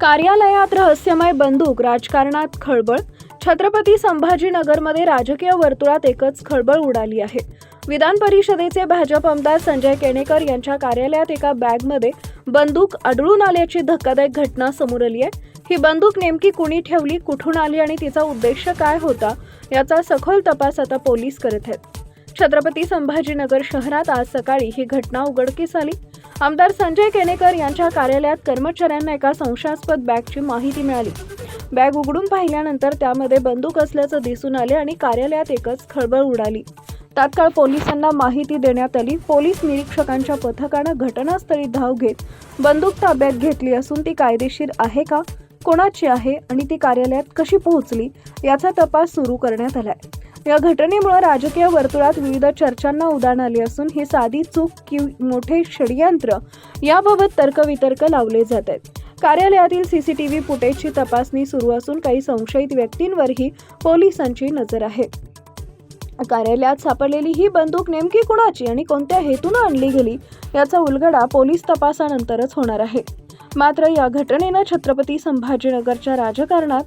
कार्यालयात रहस्यमय बंदूक, राजकारणात खळबळ. छत्रपती संभाजीनगरमध्ये राजकीय वर्तुळात एकच खळबळ उडाली आहे. विधान परिषदेचे भाजप आमदार संजय केणेकर यांच्या कार्यालयात एका बॅगमध्ये बंदूक आढळून आल्याची धक्कादायक घटना समोर आली आहे. ही बंदूक नेमकी कुणी ठेवली, कुठून आली आणि तिचा उद्देश काय होता याचा सखोल तपास आता पोलीस करत आहेत. छत्रपती संभाजीनगर शहरात आज सकाळी ही घटना उघडकीस आली. आमदार संजय केणेकर यांच्या कार्यालयात कर्मचाऱ्यांना एका संशयास्पद बॅगची माहिती मिळाली. बॅग उघडून पाहिल्यानंतर त्यामध्ये बंदूक असल्याचं दिसून आले आणि कार्यालयात एकच खळबळ उडाली. तात्काळ पोलिसांना माहिती देण्यात आली. पोलीस निरीक्षकांच्या पथकानं घटनास्थळी धाव घेत बंदूक ताब्यात घेतली असून ती कायदेशीर आहे का, कोणाची आहे आणि ती कार्यालयात कशी पोहोचली याचा तपास सुरू करण्यात आलाय. या घटनेमुळे राजकीय वर्तुळात विविध चर्चांना उधाण आले असून ही साधी चूक की मोठे षडयंत्र याबाबत तर्कवितर्क लावले जात आहेत. कार्यालयातील सीसीटीव्ही फुटेजची तपासणी सुरू असून काही संशयित व्यक्तींवरही पोलिसांची नजर आहे. कार्यालयात सापडलेली ही बंदूक नेमकी कुणाची आणि कोणत्या हेतूने आणली गेली याचा उलगडा पोलीस तपासानंतरच होणार आहे. मात्र या घटनेनं छत्रपती संभाजीनगरच्या राजकारणात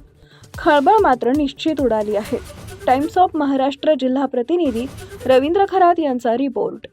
खळबळ मात्र निश्चित उडाली आहे. टाइम्स ऑफ महाराष्ट्र जिल्हा प्रतिनिधी रवींद्र खरात यांचा रिपोर्ट.